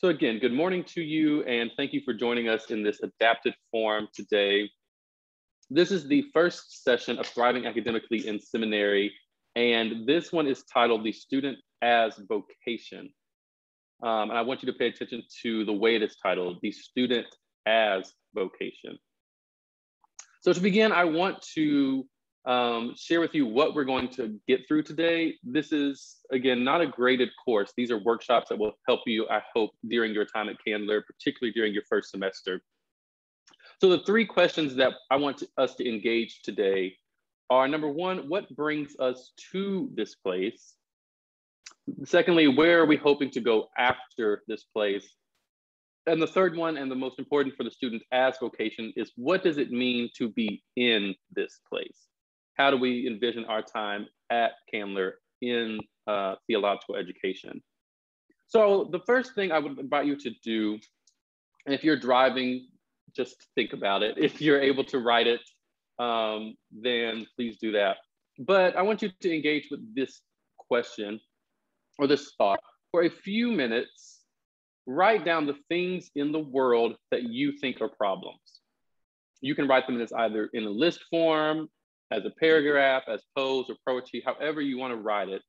So again, good morning to you, and thank you for joining us in this adapted form today. This is the first session of Thriving Academically in Seminary, and this one is titled The Student as Vocation. And I want you to pay attention to the way it is titled, The Student as Vocation. So to begin, I want to share with you what we're going to get through today. This is, again, not a graded course. These are workshops that will help you, I hope, during your time at Candler, particularly during your first semester. So the three questions that I want us to engage today are, number one, what brings us to this place? Secondly, where are we hoping to go after this place? And the third one, and the most important for the student as vocation, is what does it mean to be in this place? How do we envision our time at Candler in theological education? So the first thing I would invite you to do, and if you're driving, just think about it. If you're able to write it, then please do that. But I want you to engage with this question or this thought. For a few minutes, write down the things in the world that you think are problems. You can write them as either in a list form, as a paragraph, as prose or poetry, however you want to write it.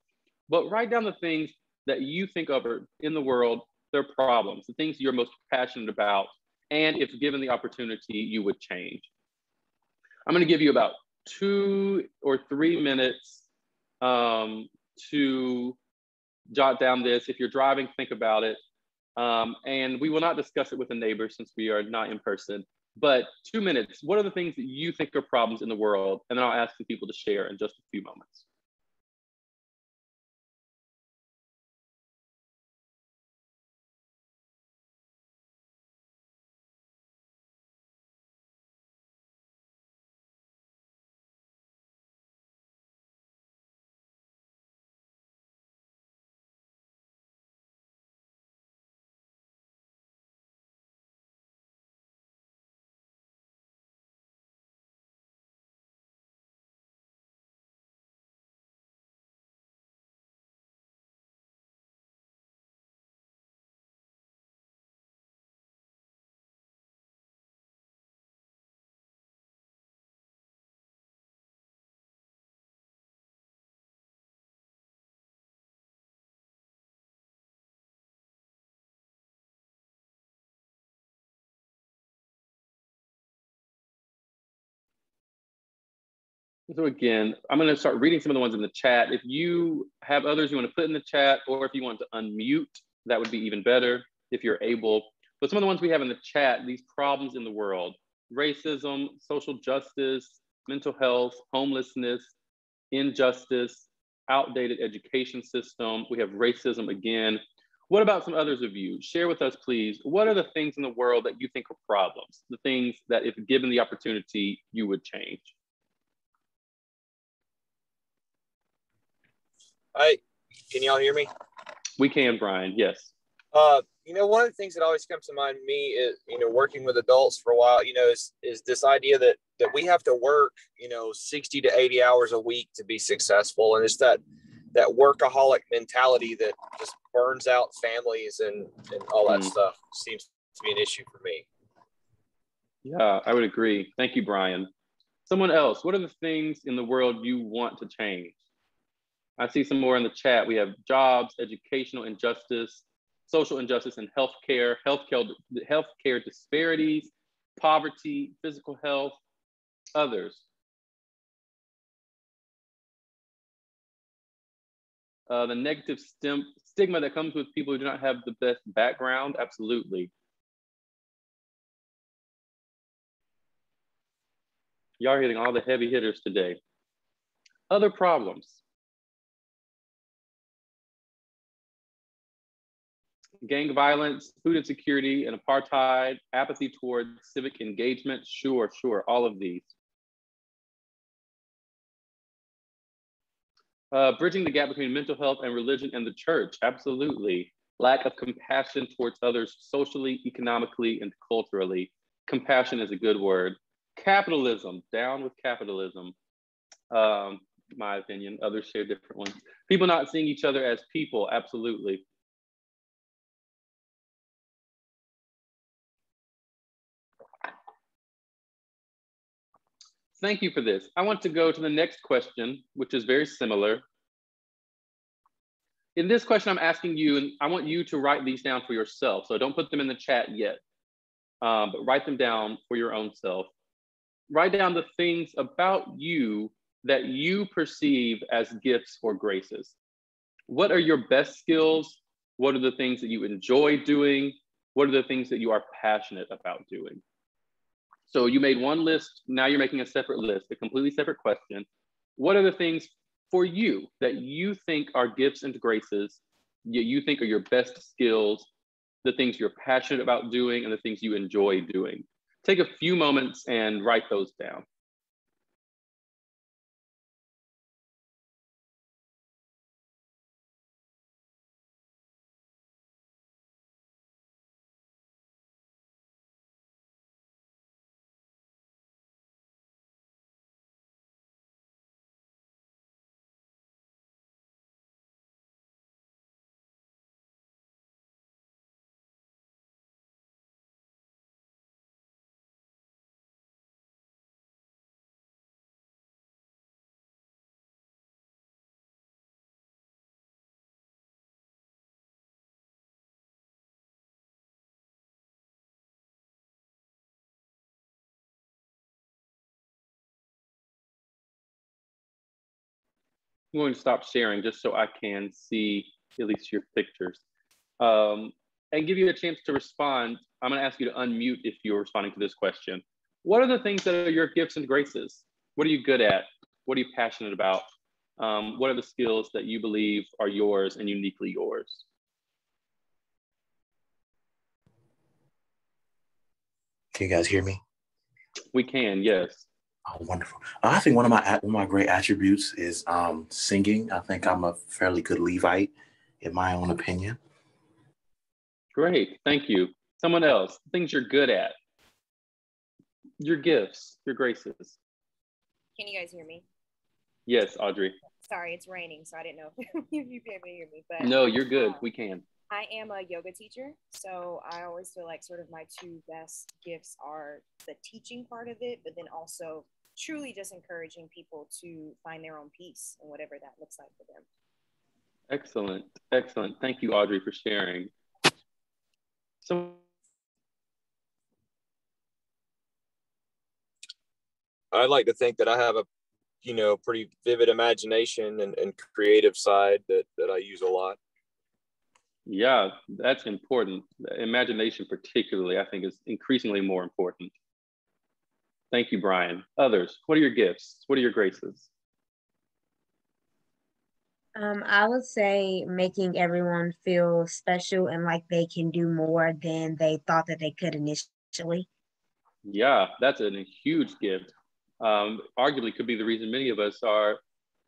But write down the things that you think of in the world, they're problems, the things you're most passionate about, and if given the opportunity, you would change. I'm going to give you about 2 or 3 minutes to jot down this. If you're driving, think about it. And we will not discuss it with a neighbor since we are not in person. But 2 minutes, what are the things that you think are problems in the world? And then I'll ask the people to share in just a few moments. So again, I'm going to start reading some of the ones in the chat. If you have others you want to put in the chat, or if you want to unmute, that would be even better if you're able. But some of the ones we have in the chat, these problems in the world: racism, social justice, mental health, homelessness, injustice, outdated education system. We have racism again. What about some others of you? Share with us, please. What are the things in the world that you think are problems? The things that, if given the opportunity, you would change? Hi, can y'all hear me? We can, Brian, yes. One of the things that always comes to mind to me is, working with adults for a while, is this idea that we have to work, 60 to 80 hours a week to be successful. And it's that workaholic mentality that just burns out families and all that stuff seems to be an issue for me. Yeah, I would agree. Thank you, Brian. Someone else, what are the things in the world you want to change? I see some more in the chat. We have jobs, educational injustice, social injustice in healthcare disparities, poverty, physical health, others. The negative stigma that comes with people who do not have the best background, absolutely. Y'all are hitting all the heavy hitters today. Other problems. Gang violence, food insecurity, and apartheid, apathy towards civic engagement. Sure, all of these. Bridging the gap between mental health and religion and the church, absolutely. Lack of compassion towards others socially, economically, and culturally. Compassion is a good word. Capitalism, down with capitalism. My opinion, others share different ones. People not seeing each other as people, absolutely. Thank you for this. I want to go to the next question, which is very similar. In this question, I'm asking you, and I want you to write these down for yourself. So don't put them in the chat yet, but write them down for your own self. Write down the things about you that you perceive as gifts or graces. What are your best skills? What are the things that you enjoy doing? What are the things that you are passionate about doing? So you made one list, now you're making a separate list, a completely separate question. What are the things for you that you think are gifts and graces, you think are your best skills, the things you're passionate about doing, and the things you enjoy doing? Take a few moments and write those down. I'm going to stop sharing just so I can see at least your pictures. And give you a chance to respond. I'm going to ask you to unmute if you're responding to this question. What are the things that are your gifts and graces? What are you good at? What are you passionate about? What are the skills that you believe are yours and uniquely yours? Can you guys hear me? We can, yes. Oh, wonderful. I think one of my great attributes is singing. I think I'm a fairly good Levite, in my own opinion. Great, thank you. Someone else, things you're good at. Your gifts, your graces. Can you guys hear me? Yes, Audrey. Sorry, it's raining, so I didn't know if you can hear me. But no, you're good. We can. I am a yoga teacher, so I always feel like sort of my two best gifts are the teaching part of it, but then also truly just encouraging people to find their own peace and whatever that looks like for them. Excellent, excellent. Thank you, Audrey, for sharing. So I like to think that I have a, pretty vivid imagination and creative side that I use a lot. Yeah, that's important. Imagination particularly, I think, is increasingly more important. Thank you, Brian. Others, what are your gifts? What are your graces? I would say making everyone feel special and like they can do more than they thought that they could initially. Yeah, that's a huge gift. Arguably could be the reason many of us are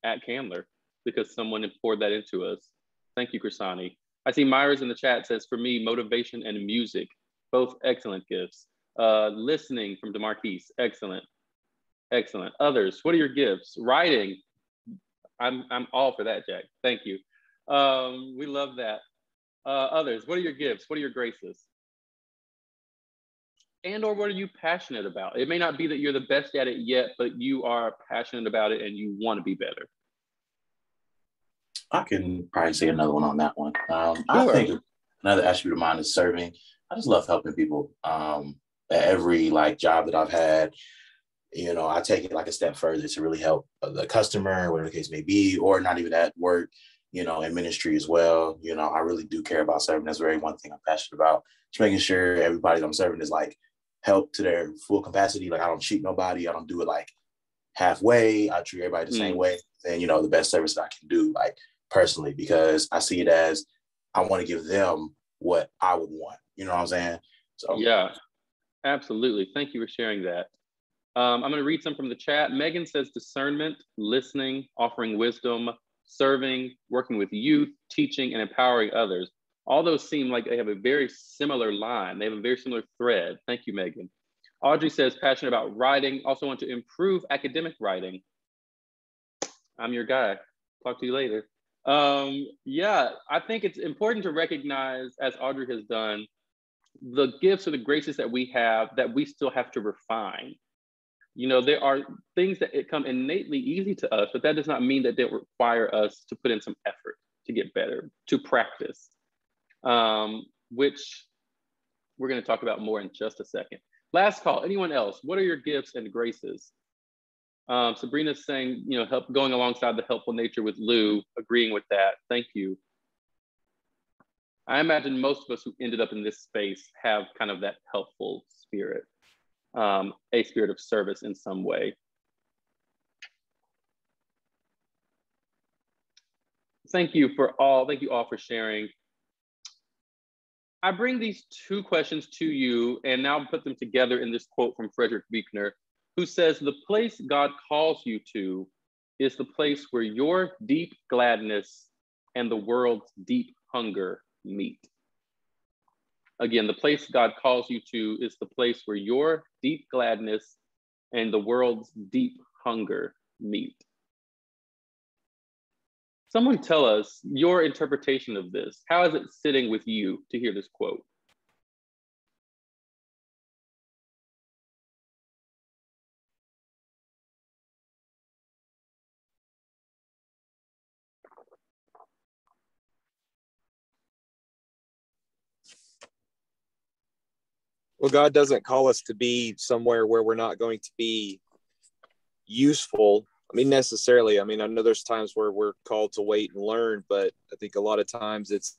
at Candler, because someone poured that into us. Thank you, Krisani. I see Myra's in the chat says, for me, motivation and music, both excellent gifts. Listening from DeMarquise, excellent, excellent. Others, what are your gifts? Writing, I'm all for that, Jack. Thank you. We love that. Others, what are your gifts? What are your graces? And or what are you passionate about? It may not be that you're the best at it yet, but you are passionate about it and you want to be better. I can probably say another one on that one. Sure. I think another attribute of mine is serving. I just love helping people. At every job that I've had, I take it like a step further to really help the customer, whatever the case may be, or not even at work, in ministry as well. I really do care about serving. That's very one thing I'm passionate about. Just making sure everybody that I'm serving is help to their full capacity. I don't cheat nobody. I don't do it halfway. I treat everybody the same way. And, the best service that I can do, personally, because I see it as I want to give them what I would want. You know what I'm saying? So yeah, absolutely. Thank you for sharing that. I'm going to read some from the chat. Megan says discernment, listening, offering wisdom, serving, working with youth, teaching, and empowering others. All those seem like they have a very similar line. They have a very similar thread. Thank you, Megan. Audrey says passionate about writing, also want to improve academic writing. I'm your guy. Talk to you later. Yeah, I think it's important to recognize, as Audrey has done, the gifts or the graces that we have that we still have to refine. You know, there are things that come innately easy to us, but that does not mean that they require us to put in some effort to get better, to practice, which we're going to talk about more in just a second. Last call. Anyone else? What are your gifts and graces? Sabrina's saying, you know, going alongside the helpful nature with Lou, agreeing with that. Thank you. I imagine most of us who ended up in this space have kind of that helpful spirit, a spirit of service in some way. Thank you all for sharing. I bring these two questions to you and now put them together in this quote from Frederick Buechner, who says, "The place God calls you to is the place where your deep gladness and the world's deep hunger meet." Again, the place God calls you to is the place where your deep gladness and the world's deep hunger meet. Someone tell us your interpretation of this. How is it sitting with you to hear this quote? Well, God doesn't call us to be somewhere where we're not going to be useful. I mean, necessarily. I mean, I know there's times where we're called to wait and learn, but I think a lot of times it's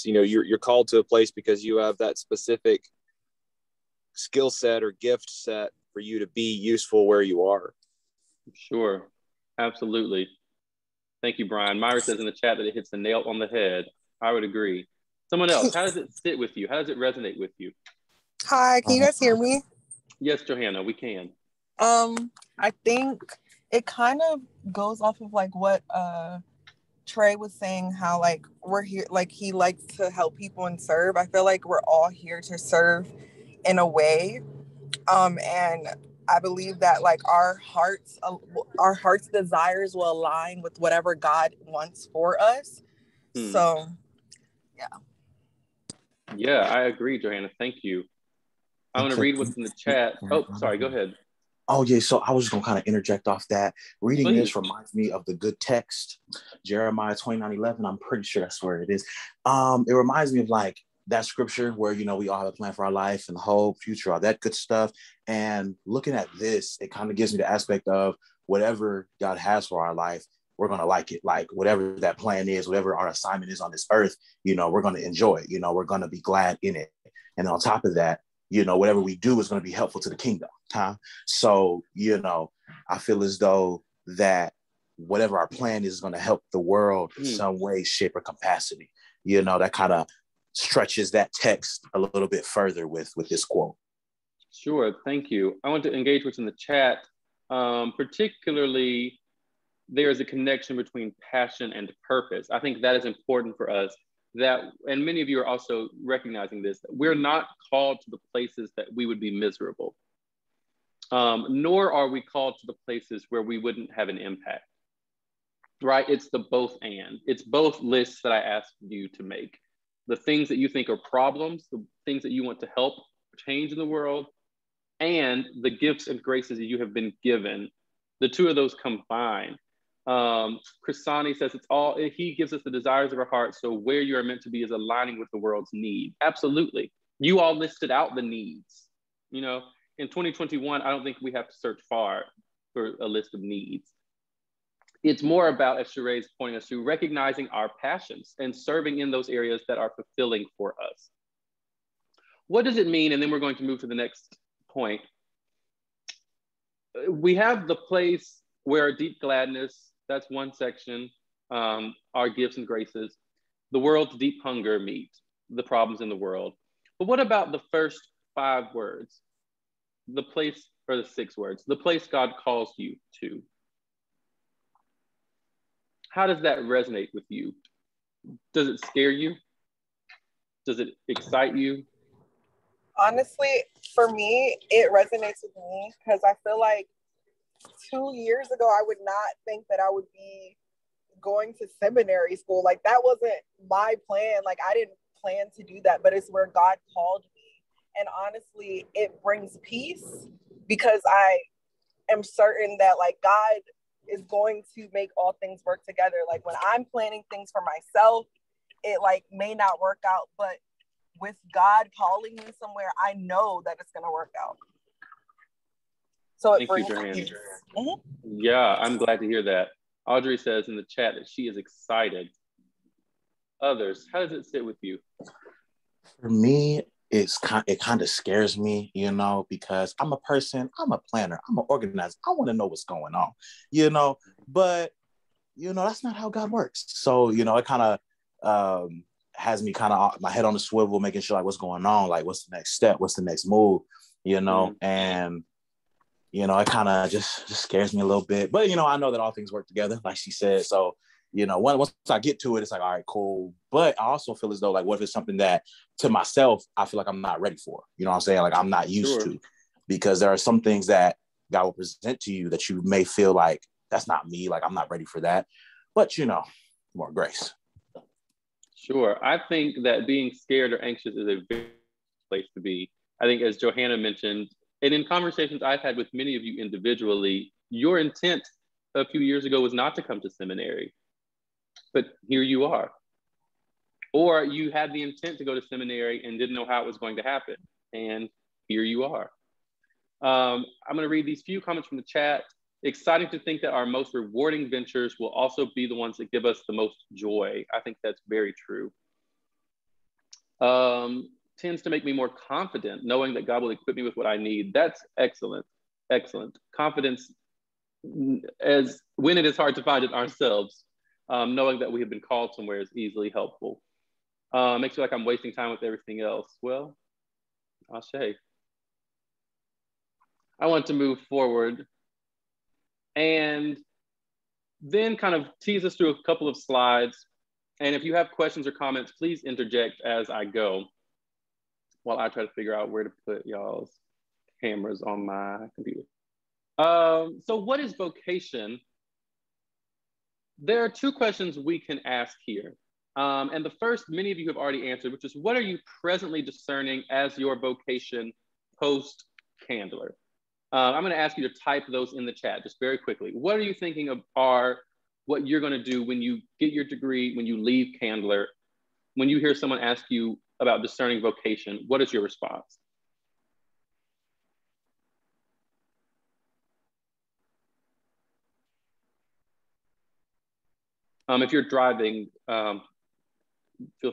you know, you're called to a place because you have that specific skill set or gift set for you to be useful where you are. Sure, absolutely. Thank you, Brian. Myra says in the chat that it hits the nail on the head. I would agree. Someone else, how does it sit with you? How does it resonate with you? Hi, can you guys hear me? Yes, Johanna, we can. I think it kind of goes off of like what Trey was saying, how like we're here, like he likes to help people and serve. I feel like we're all here to serve in a way. And I believe that like our hearts desires will align with whatever God wants for us. So yeah, I agree, Johanna. Thank you. I want to read what's in the chat. Oh, sorry, go ahead. Oh, yeah. So I was just going to kind of interject off that. Reading Please. This reminds me of the good text, Jeremiah 29:11. I'm pretty sure that's where it is. It reminds me of like that scripture where, you know, we all have a plan for our life and hope, future, all that good stuff. And looking at this, it kind of gives me the aspect of whatever God has for our life, we're going to like it. Like whatever that plan is, whatever our assignment is on this earth, you know, we're going to enjoy it. You know, we're going to be glad in it. And on top of that, you know, whatever we do is going to be helpful to the kingdom. So, you know, I feel as though that whatever our plan is going to help the world in some way, shape, or capacity. You know, that kind of stretches that text a little bit further with this quote. Sure, thank you. I want to engage what's in the chat. Particularly, there is a connection between passion and purpose. I think that is important for us. That, and many of you are also recognizing this, that we're not called to the places that we would be miserable, nor are we called to the places where we wouldn't have an impact, right? It's the both and. It's both lists that I asked you to make. The things that you think are problems, the things that you want to help change in the world, and the gifts and graces that you have been given. The two of those combine. Chrisani says he gives us the desires of our heart. So where you are meant to be is aligning with the world's need. Absolutely. You all listed out the needs. You know, in 2021, I don't think we have to search far for a list of needs. It's more about, as Sheree's pointing us to, recognizing our passions and serving in those areas that are fulfilling for us. What does it mean? And then we're going to move to the next point. We have the place where our deep gladness, that's one section, our gifts and graces, the world's deep hunger meet, the problems in the world. But what about the first 5 words? The place, or the 6 words, the place God calls you to. How does that resonate with you? Does it scare you? Does it excite you? honestly, for me, it resonates with me because I feel like 2 years ago, I would not think that I would be going to seminary school. Like that wasn't my plan. Like I didn't plan to do that, but it's where God called me. And honestly, it brings peace because am certain that like God is going to make all things work together. Like when I'm planning things for myself, it like may not work out, but with God calling me somewhere, I know that it's going to work out. So it brings peace. Yeah, I'm glad to hear that. Audrey says in the chat that she is excited. Others, how does it sit with you? For me, it kind of scares me, you know, because I'm a person, I'm a planner, I'm an organizer. I want to know what's going on, you know, but, you know, that's not how God works. So, you know, it kind of has me kind of my head on the swivel, making sure like what's going on, like what's the next step, what's the next move, you know, and, you know, it kind of just scares me a little bit. But, you know, I know that all things work together, like she said. So, you know, once I get to it, it's like, all right, cool. But I also feel as though, like, what if it's something that to myself, I feel like I'm not ready for? You know what I'm saying? Like, I'm not used to. Because there are some things that God will present to you that you may feel like, that's not me. Like, I'm not ready for that. But, you know, more grace. Sure. I think that being scared or anxious is a very place to be. I think as Johanna mentioned, and in conversations I've had with many of you individually, your intent a few years ago was not to come to seminary, but here you are. Or you had the intent to go to seminary and didn't know how it was going to happen, and here you are. I'm going to read these few comments from the chat. Exciting to think that our most rewarding ventures will also be the ones that give us the most joy. I think that's very true. Tends to make me more confident, knowing that God will equip me with what I need. That's excellent, excellent. Confidence, as when it is hard to find it ourselves, knowing that we have been called somewhere is easily helpful. Makes me like I'm wasting time with everything else. Well, I'll say. I want to move forward and then kind of tease us through a couple of slides. And if you have questions or comments, please interject as I go while I try to figure out where to put y'all's cameras on my computer. So what is vocation? There are two questions we can ask here. And the first, many of you have already answered, which is what are you presently discerning as your vocation post-Candler? I'm going to ask you to type those in the chat just very quickly. What are you thinking of are what you're going to do when you get your degree, when you leave Candler? When you hear someone ask you about discerning vocation, what is your response? If you're driving, feel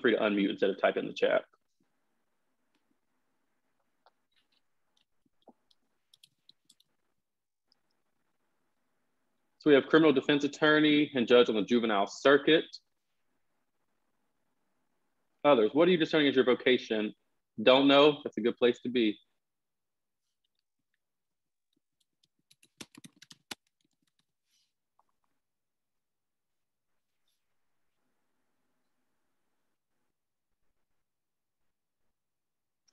free to unmute instead of type in the chat. So we have criminal defense attorney and judge on the juvenile circuit. Others, what are you discerning as your vocation? Don't know, that's a good place to be.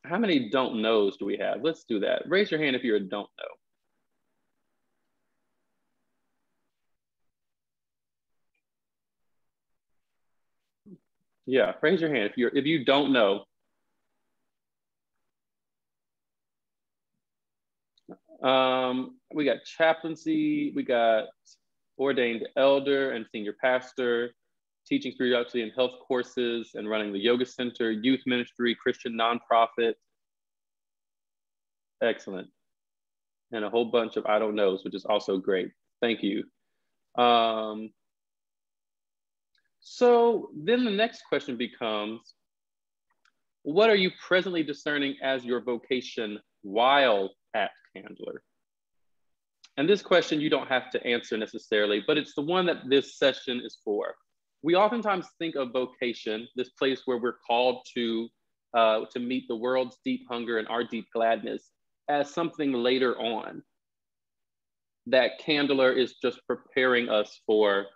How many don't knows do we have? Let's do that. Raise your hand if you're a don't know. Yeah, raise your hand if you don't know. We got chaplaincy, we got ordained elder and senior pastor, teaching spirituality and health courses and running the yoga center, youth ministry, Christian nonprofit. Excellent. And a whole bunch of I don't knows, which is also great. Thank you. So then the next question becomes, what are you presently discerning as your vocation while at Candler? And this question you don't have to answer necessarily, but it's the one that this session is for. We oftentimes think of vocation, this place where we're called to meet the world's deep hunger and our deep gladness, as something later on. That Candler is just preparing us for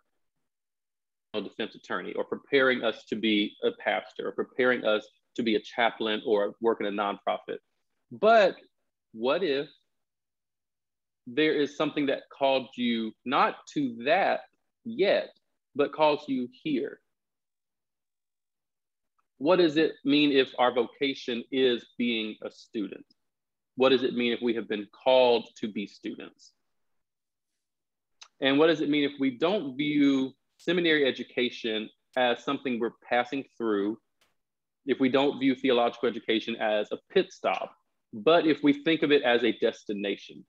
a defense attorney, or preparing us to be a pastor, or preparing us to be a chaplain or work in a nonprofit. But what if there is something that called you not to that yet, but calls you here? What does it mean if our vocation is being a student? What does it mean if we have been called to be students? And what does it mean if we don't view seminary education as something we're passing through, if we don't view theological education as a pit stop, but if we think of it as a destination?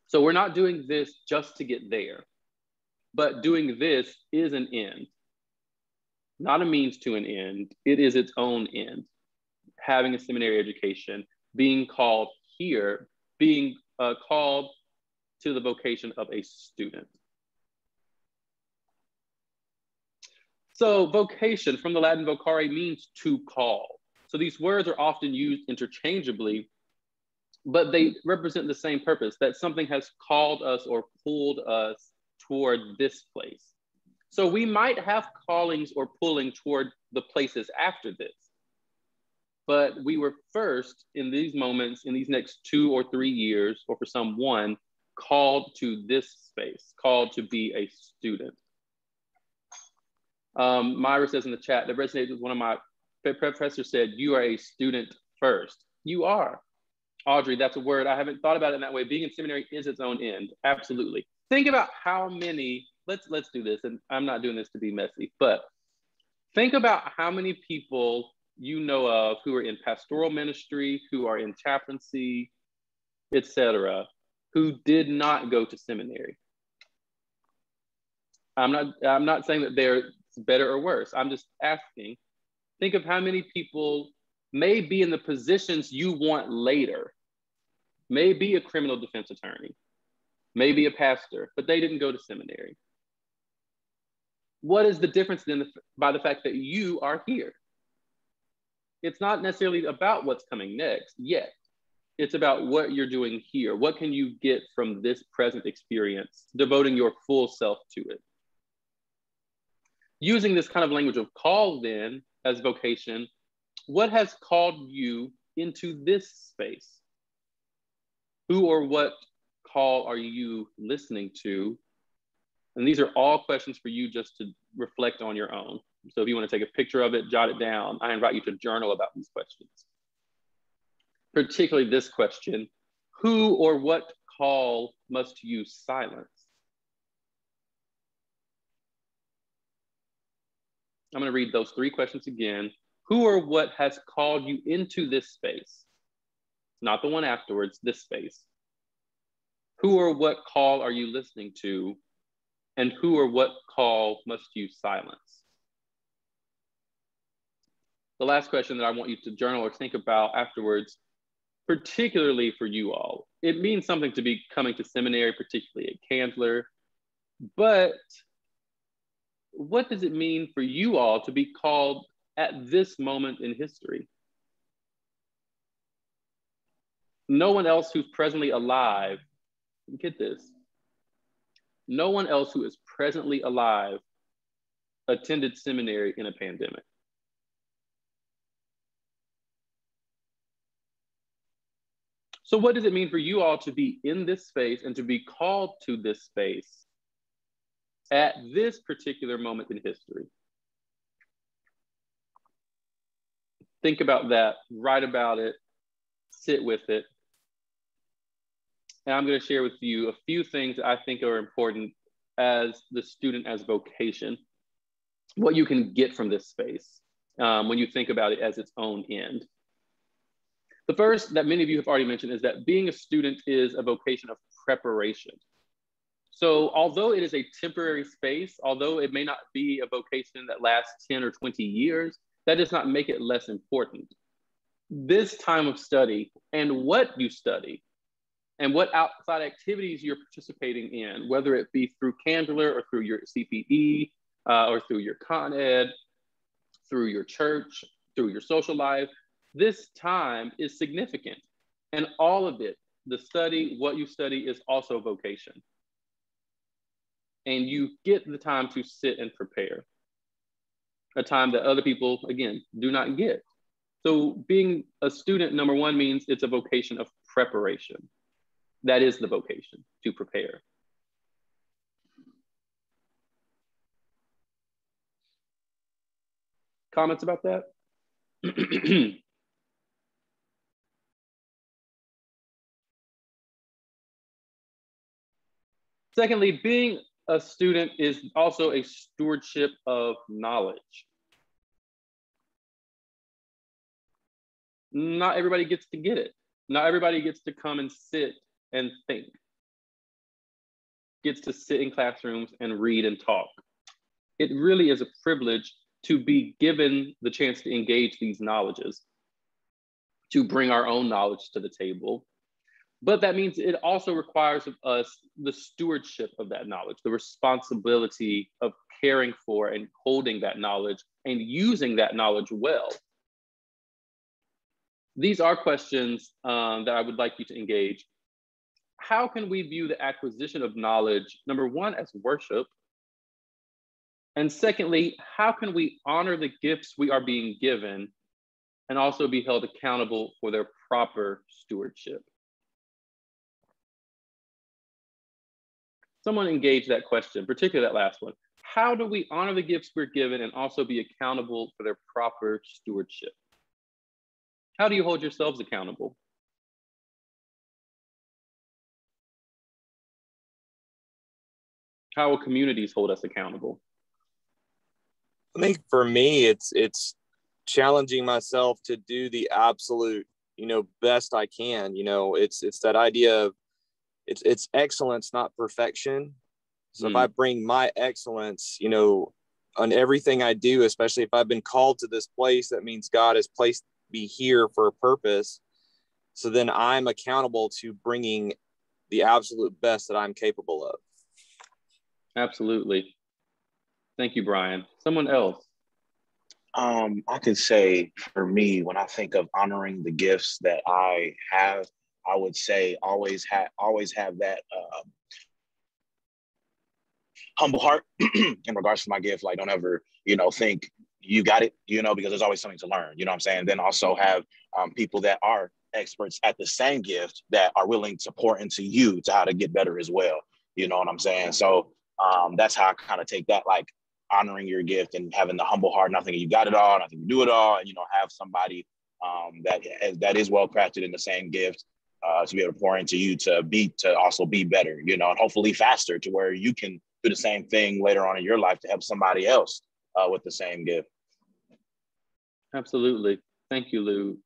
So we're not doing this just to get there, but doing this is an end, not a means to an end. It is its own end. Having a seminary education, being called here, being called to the vocation of a student. So vocation, from the Latin vocare, means to call. So these words are often used interchangeably, but they represent the same purpose, that something has called us or pulled us toward this place. So we might have callings or pulling toward the places after this, but we were first in these moments, in these next 2 or 3 years, or for some 1, called to this space, called to be a student. Myra says in the chat, that resonates with one of my professors said, you are a student first. You are. Audrey, that's a word. I haven't thought about it in that way. Being in seminary is its own end. Absolutely. Think about how many, let's do this, and I'm not doing this to be messy, but think about how many people you know of who are in pastoral ministry, who are in chaplaincy, etc., who did not go to seminary. I'm not saying that they're better or worse. I'm just asking, think of how many people may be in the positions you want later, may be a criminal defense attorney, may be a pastor, but they didn't go to seminary. What is the difference then by the fact that you are here? It's not necessarily about what's coming next yet. It's about what you're doing here. What can you get from this present experience, devoting your full self to it? Using this kind of language of call then as vocation, what has called you into this space? Who or what call are you listening to? And these are all questions for you just to reflect on your own. So if you want to take a picture of it, jot it down. I invite you to journal about these questions. Particularly this question, who or what call must you silence? I'm going to read those 3 questions again. Who or what has called you into this space? Not the one afterwards, this space. Who or what call are you listening to? And who or what call must you silence? The last question that I want you to journal or think about afterwards, particularly for you all, it means something to be coming to seminary, particularly at Candler, but what does it mean for you all to be called at this moment in history? No one else who's presently alive, get this, no one else who is presently alive attended seminary in a pandemic. So what does it mean for you all to be in this space and to be called to this space at this particular moment in history? Think about that, write about it, sit with it. And I'm going to share with you a few things that I think are important as the student as vocation, what you can get from this space when you think about it as its own end. The first that many of you have already mentioned is that being a student is a vocation of preparation. So although it is a temporary space, although it may not be a vocation that lasts 10 or 20 years, that does not make it less important. This time of study and what you study and what outside activities you're participating in, whether it be through Candler or through your CPE or through your Con Ed, through your church, through your social life, this time is significant. And all of it, the study, what you study is also vocation. And you get the time to sit and prepare, a time that other people, again, do not get. So being a student, number one, means it's a vocation of preparation. That is the vocation, to prepare. Comments about that? Secondly, being a student is also a stewardship of knowledge. Not everybody gets to get it. Not everybody gets to come and sit and think, gets to sit in classrooms and read and talk. It really is a privilege to be given the chance to engage these knowledges, to bring our own knowledge to the table. But that means it also requires of us the stewardship of that knowledge, the responsibility of caring for and holding that knowledge and using that knowledge well. These are questions that I would like you to engage. How can we view the acquisition of knowledge, number one, as worship? And secondly, how can we honor the gifts we are being given and also be held accountable for their proper stewardship? Someone engage that question, particularly that last one. How do we honor the gifts we're given and also be accountable for their proper stewardship? How do you hold yourselves accountable? How will communities hold us accountable? I think for me, it's challenging myself to do the absolute, best I can. It's that idea of it's excellence, not perfection. So if I bring my excellence, on everything I do, especially if I've been called to this place, that means God has placed me here for a purpose. So then I'm accountable to bringing the absolute best that I'm capable of. Absolutely. Thank you, Brian. Someone else. I could say for me, when I think of honoring the gifts that I have, I would say always have that humble heart in regards to my gift. Like, don't ever, think you got it, because there's always something to learn, you know what I'm saying? Then also have people that are experts at the same gift that are willing to pour into you to how to get better as well. You know what I'm saying? So that's how I kind of take that, like honoring your gift and having the humble heart, not thinking you got it all, not thinking you do it all, and, have somebody that is well-crafted in the same gift to be able to pour into you to also be better, and hopefully faster to where you can do the same thing later on in your life to help somebody else with the same gift. Absolutely. Thank you, Lou.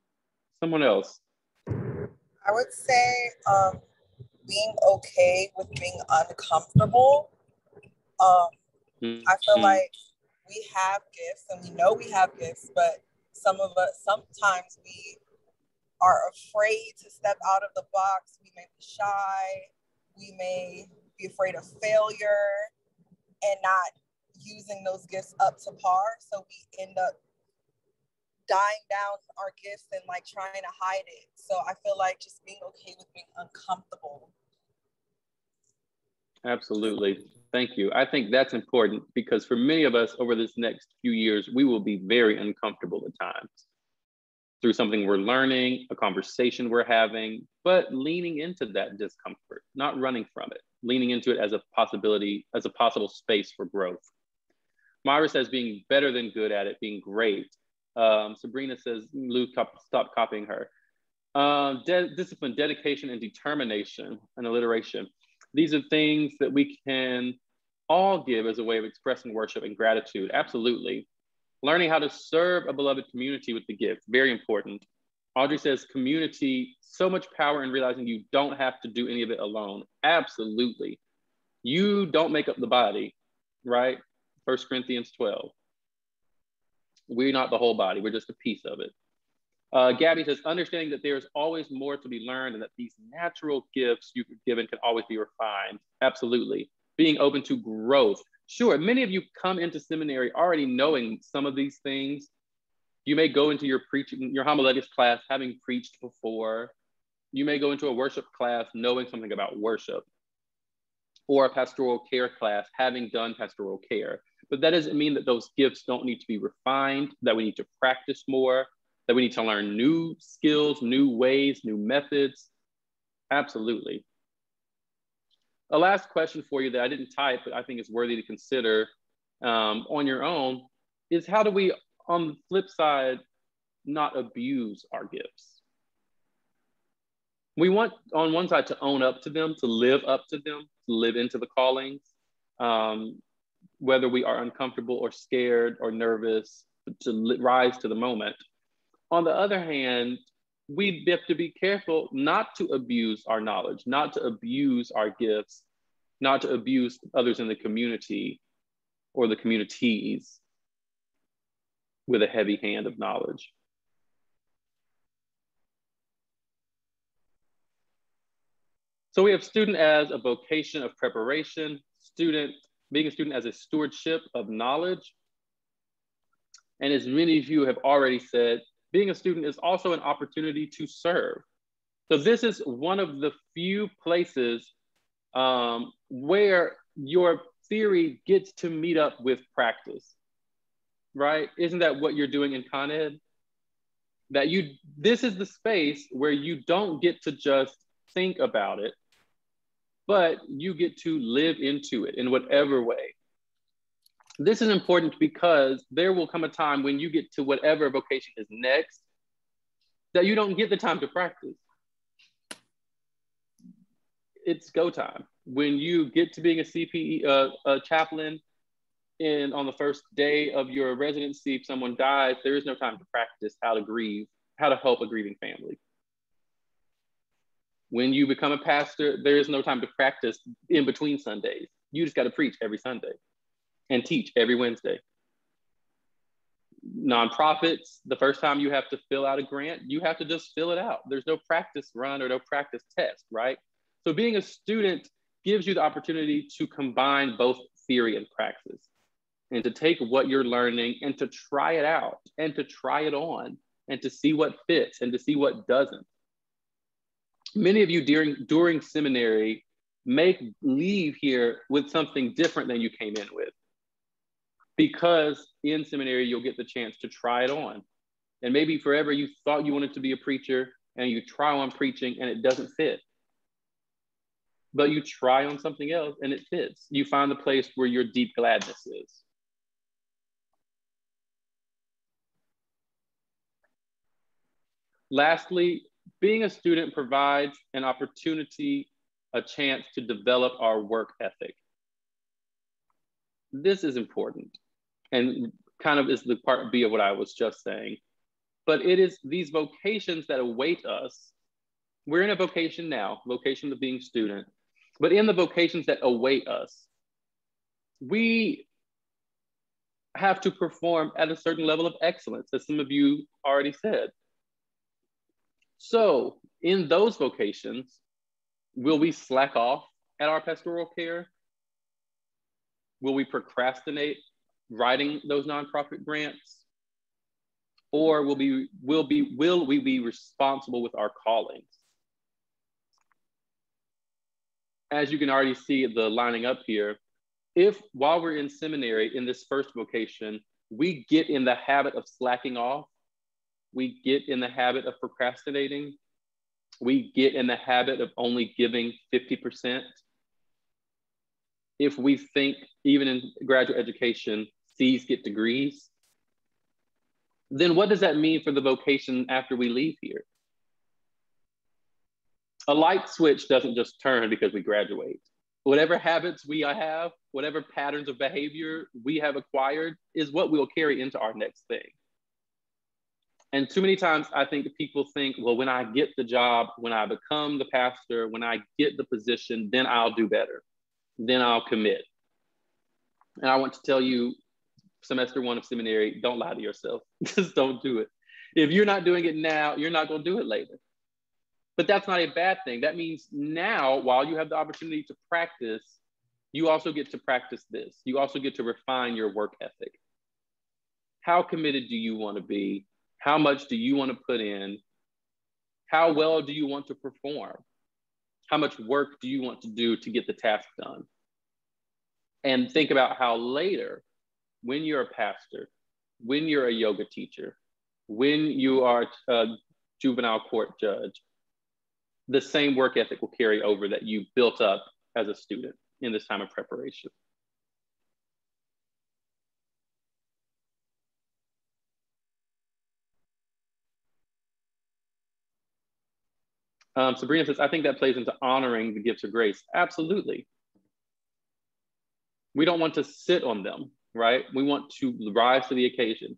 Someone else. I would say being okay with being uncomfortable. I feel like we have gifts and we know we have gifts, but sometimes we are afraid to step out of the box. We may be shy. We may be afraid of failure and not using those gifts up to par. So we end up dying down our gifts and like trying to hide it. So I feel like just being okay with being uncomfortable. Absolutely. Thank you. I think that's important because for many of us over this next few years, we will be very uncomfortable at times through something we're learning, a conversation we're having, but leaning into that discomfort, not running from it, leaning into it as a possibility, as a possible space for growth. Myra says being better than good at it, being great. Sabrina says, Lou, stop copying her. Discipline, dedication, and determination, and alliteration. These are things that we can all give as a way of expressing worship and gratitude. Absolutely. Learning how to serve a beloved community with the gift, very important. Audrey says community, so much power in realizing you don't have to do any of it alone. Absolutely. You don't make up the body, right? 1 Corinthians 12. We're not the whole body, we're just a piece of it. Gabby says, understanding that there's always more to be learned and that these natural gifts you've given can always be refined. Absolutely. Being open to growth. Sure, many of you come into seminary already knowing some of these things. You may go into your preaching, your homiletics class having preached before. You may go into a worship class knowing something about worship, or a pastoral care class having done pastoral care. But that doesn't mean that those gifts don't need to be refined, that we need to practice more, that we need to learn new skills, new ways, new methods. Absolutely. A last question for you that I didn't type, but I think is worthy to consider on your own is how do we, on the flip side, not abuse our gifts? We want, on one side, to own up to them, to live up to them, live into the callings, whether we are uncomfortable or scared or nervous, to rise to the moment. On the other hand, we have to be careful not to abuse our knowledge, not to abuse our gifts, not to abuse others in the community or the communities with a heavy hand of knowledge. So we have student as a vocation of preparation, being a student as a stewardship of knowledge. And as many of you have already said, being a student is also an opportunity to serve. So this is one of the few places where your theory gets to meet up with practice, right? Isn't that what you're doing in Con Ed? This is the space where you don't get to just think about it, but you get to live into it in whatever way. This is important because there will come a time when you get to whatever vocation is next that you don't get the time to practice. It's go time. When you get to being a CPE, a chaplain, and on the first day of your residency, if someone dies, there is no time to practice how to grieve, how to help a grieving family. When you become a pastor, there is no time to practice in between Sundays. You just got to preach every Sunday and teach every Wednesday. Nonprofits, the first time you have to fill out a grant, you have to just fill it out. There's no practice run or no practice test, right? So being a student gives you the opportunity to combine both theory and praxis, and to take what you're learning and to try it out and to try it on and to see what fits and to see what doesn't. Many of you during seminary may leave here with something different than you came in with, because in seminary, you'll get the chance to try it on. And maybe forever you thought you wanted to be a preacher and you try on preaching and it doesn't fit. But you try on something else and it fits. You find the place where your deep gladness is. Lastly, being a student provides an opportunity, a chance to develop our work ethic. This is important and kind of is the part B of what I was just saying. But it is these vocations that await us. We're in a vocation now, vocation of being student, but in the vocations that await us, we have to perform at a certain level of excellence, as some of you already said. So in those vocations, will we slack off at our pastoral care? Will we procrastinate writing those nonprofit grants? Or will we be responsible with our callings? As you can already see the lining up here, if while we're in seminary in this first vocation, we get in the habit of slacking off, we get in the habit of procrastinating, we get in the habit of only giving 50%. If we think, even in graduate education, C's get degrees, then what does that mean for the vocation after we leave here? A light switch doesn't just turn because we graduate. Whatever habits we have, whatever patterns of behavior we have acquired is what we'll carry into our next thing. And too many times I think people think, well, when I get the job, when I become the pastor, when I get the position, then I'll do better. Then I'll commit. And I want to tell you, semester 1 of seminary, don't lie to yourself. Just don't do it. If you're not doing it now, you're not going to do it later. But that's not a bad thing. That means now, while you have the opportunity to practice, you also get to practice this. You also get to refine your work ethic. How committed do you want to be? How much do you want to put in? How well do you want to perform? How much work do you want to do to get the task done? And think about how later, when you're a pastor, when you're a yoga teacher, when you are a juvenile court judge, the same work ethic will carry over that you built up as a student in this time of preparation. Sabrina says, I think that plays into honoring the gifts of grace. Absolutely. We don't want to sit on them, right? We want to rise to the occasion.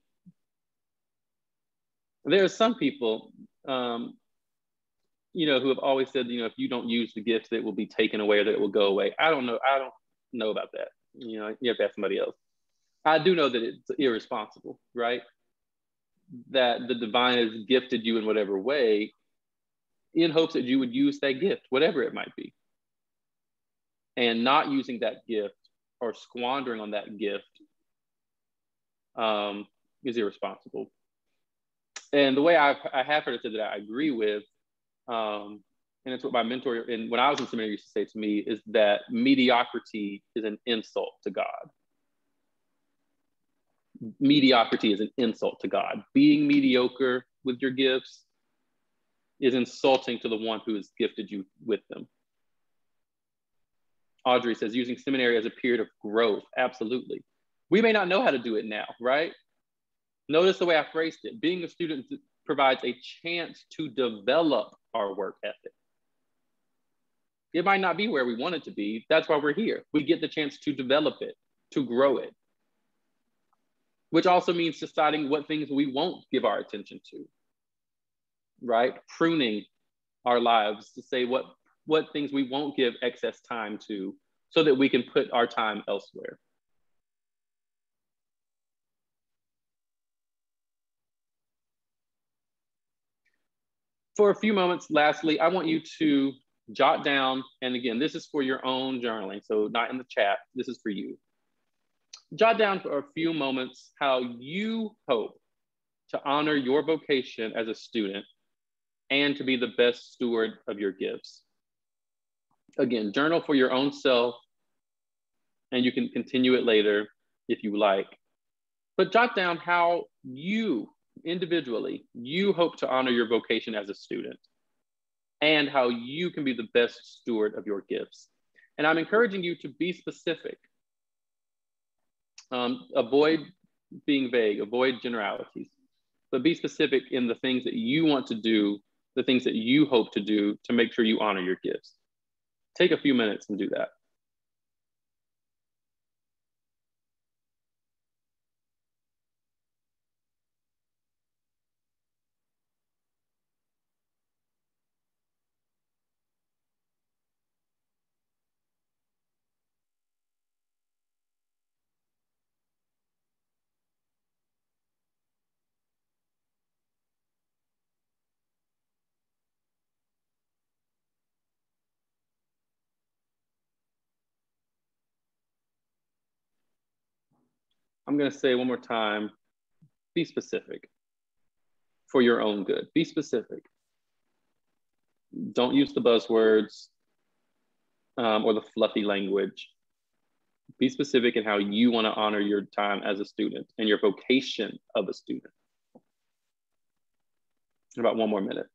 There are some people, you know, who have always said, you know, if you don't use the gift, it will be taken away or that it will go away. I don't know about that. You know, you have to ask somebody else. I do know that it's irresponsible, right? That the divine has gifted you in whatever way in hopes that you would use that gift, whatever it might be. And not using that gift or squandering on that gift is irresponsible. And the way I have heard it said that I agree with, and it's what my mentor, and when I was in seminary, used to say to me, is that mediocrity is an insult to God. Mediocrity is an insult to God. Being mediocre with your gifts is insulting to the one who has gifted you with them. Audrey says, using seminary as a period of growth. Absolutely. We may not know how to do it now, right? Notice the way I phrased it. Being a student provides a chance to develop our work ethic. It might not be where we want it to be. That's why we're here. We get the chance to develop it, to grow it, which also means deciding what things we won't give our attention to, right? Pruning our lives to say what things we won't give excess time to so that we can put our time elsewhere. For a few moments, lastly, I want you to jot down, and again, this is for your own journaling, so not in the chat, this is for you. Jot down for a few moments how you hope to honor your vocation as a student and to be the best steward of your gifts. Again, journal for your own self, and you can continue it later if you like. But jot down how you, individually, you hope to honor your vocation as a student and how you can be the best steward of your gifts. And I'm encouraging you to be specific. Avoid being vague, avoid generalities, but be specific in the things that you want to do, the things that you hope to do to make sure you honor your gifts. Take a few minutes and do that. I'm going to say one more time, be specific for your own good. Be specific. Don't use the buzzwords or the fluffy language. Be specific in how you want to honor your time as a student and your vocation of a student. About one more minute.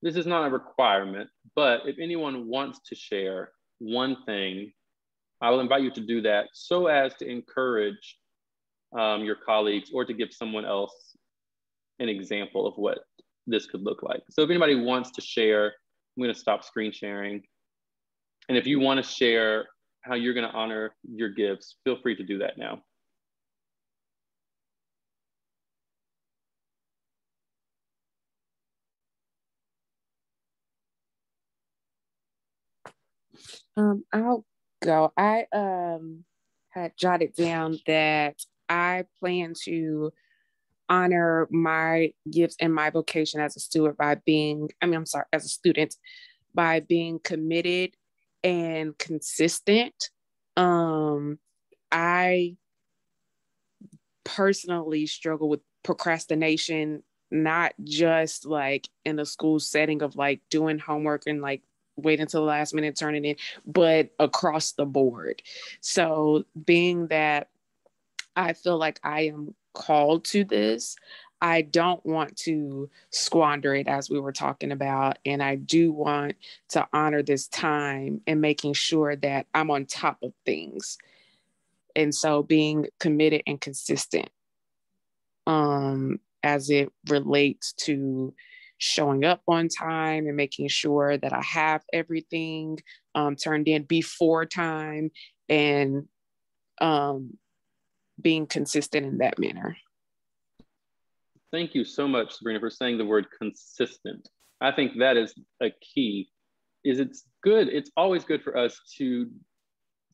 This is not a requirement, but if anyone wants to share one thing, I will invite you to do that so as to encourage your colleagues or to give someone else an example of what this could look like. So if anybody wants to share, I'm going to stop screen sharing. And if you want to share how you're going to honor your gifts, feel free to do that now. I'll go. I had jotted down that I plan to honor my gifts and my vocation as a steward by being, as a student, by being committed and consistent. I personally struggle with procrastination, not just like in a school setting of like doing homework and like wait until the last minute, turn it in, but across the board. So being that I feel like I am called to this, I don't want to squander it, as we were talking about. And I do want to honor this time and making sure that I'm on top of things. And so being committed and consistent as it relates to showing up on time and making sure that I have everything turned in before time, and being consistent in that manner. Thank you so much, Sabrina, for saying the word consistent. I think that is a key. It's good. It's always good for us to,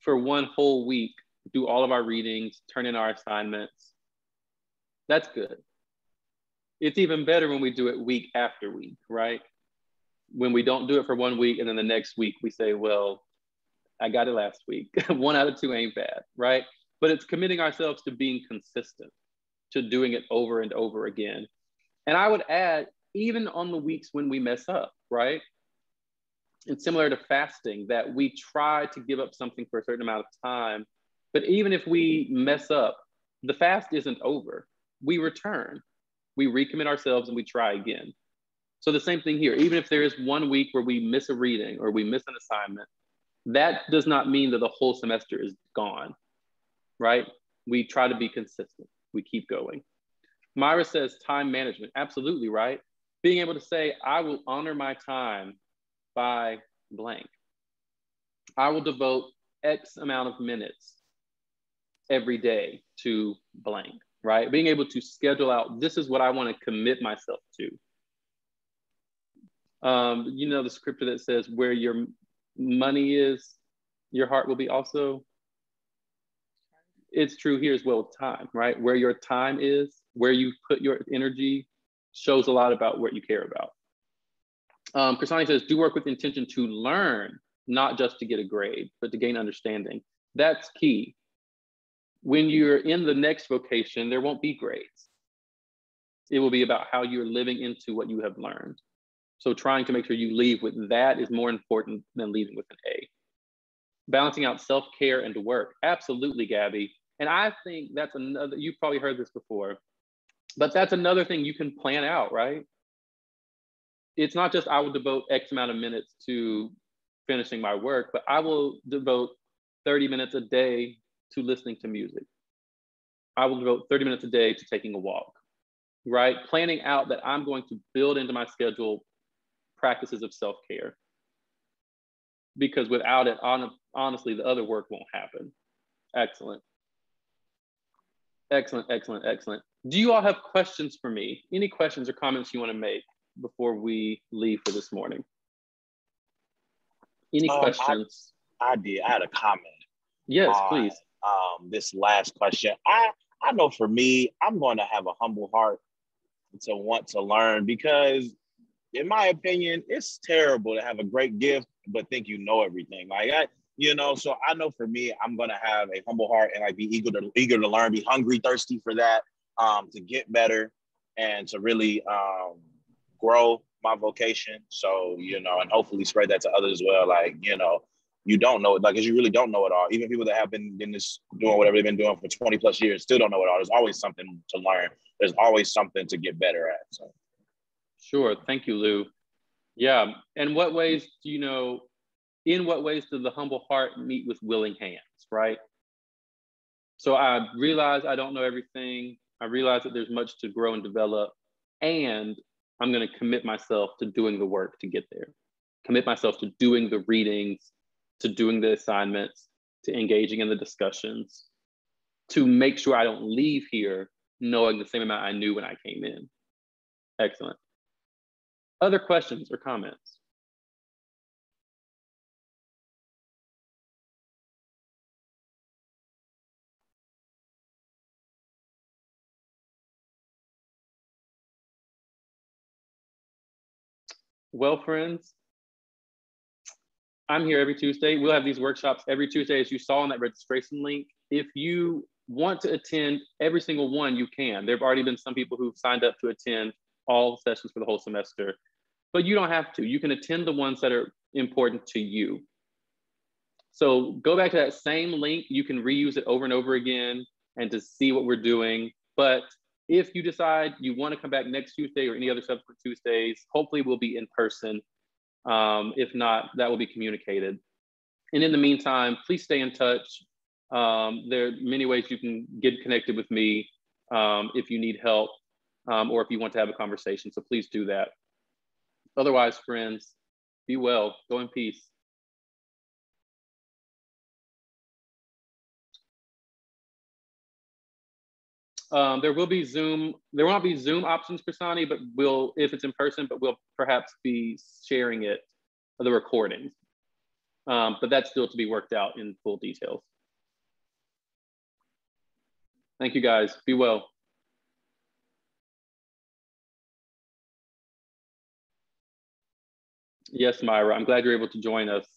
for one whole week, do all of our readings, turn in our assignments. That's good. It's even better when we do it week after week, right? When we don't do it for 1 week and then the next week we say, well, I got it last week. 1 out of 2 ain't bad, right? But it's committing ourselves to being consistent, to doing it over and over again. And I would add, even on the weeks when we mess up, right? It's similar to fasting, that we try to give up something for a certain amount of time, but even if we mess up, the fast isn't over. We return, we recommit ourselves, and we try again. So the same thing here, even if there is 1 week where we miss a reading or we miss an assignment, that does not mean that the whole semester is gone, right? We try to be consistent, we keep going. Myra says time management, absolutely, right? Being able to say, I will honor my time by blank. I will devote X amount of minutes every day to blank, right? Being able to schedule out, this is what I want to commit myself to. You know, the scripture that says, where your money is, your heart will be also. It's true here as well with time, right? Where your time is, where you put your energy, shows a lot about what you care about. Chrisani says, do work with intention to learn, not just to get a grade, but to gain understanding. That's key. When you're in the next vocation, there won't be grades. It will be about how you're living into what you have learned. So trying to make sure you leave with that is more important than leaving with an A. Balancing out self-care and work. Absolutely, Gabby. And I think that's another, you've probably heard this before, but that's another thing you can plan out, right? It's not just I will devote X amount of minutes to finishing my work, but I will devote 30 minutes a day to listening to music. I will devote 30 minutes a day to taking a walk, right? Planning out that I'm going to build into my schedule practices of self-care. Because without it, honestly, the other work won't happen. Excellent. Excellent, excellent, excellent. Do you all have questions for me? Any questions or comments you want to make before we leave for this morning? Any questions? I did. I had a comment. Yes, please. This last question. I know for me, I'm going to have a humble heart to want to learn, because in my opinion, it's terrible to have a great gift but think you know everything. So I know for me, I'm gonna have a humble heart and like be eager to learn, be hungry, thirsty for that, to get better and to really grow my vocation. So, and hopefully spread that to others as well. You don't know it, because you really don't know it all. Even people that have been in this doing whatever they've been doing for 20 plus years still don't know it all. There's always something to learn. There's always something to get better at. So. Sure, thank you, Lou. Yeah, and in what ways does the humble heart meet with willing hands, right? So I realize I don't know everything. I realize that there's much to grow and develop, and I'm going to commit myself to doing the work to get there. Commit myself to doing the readings, to doing the assignments, to engaging in the discussions, to make sure I don't leave here knowing the same amount I knew when I came in. Excellent. Other questions or comments? Well, friends, I'm here every Tuesday. We'll have these workshops every Tuesday, as you saw on that registration link. If you want to attend every single one, you can. There have already been some people who've signed up to attend all sessions for the whole semester, but you don't have to. You can attend the ones that are important to you. So go back to that same link. You can reuse it over and over again and to see what we're doing. But if you decide you want to come back next Tuesday or any other subsequent Tuesdays, hopefully we'll be in person. If not, that will be communicated. And in the meantime, please stay in touch. There are many ways you can get connected with me if you need help or if you want to have a conversation. So please do that. Otherwise, friends, be well. Go in peace. There will be Zoom. There won't be Zoom options for Sani, but we'll, if it's in person, but we'll perhaps be sharing it, the recordings. But that's still to be worked out in full details. Thank you guys. Be well. Yes, Myra, I'm glad you're able to join us.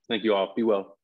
Thank you all. Be well.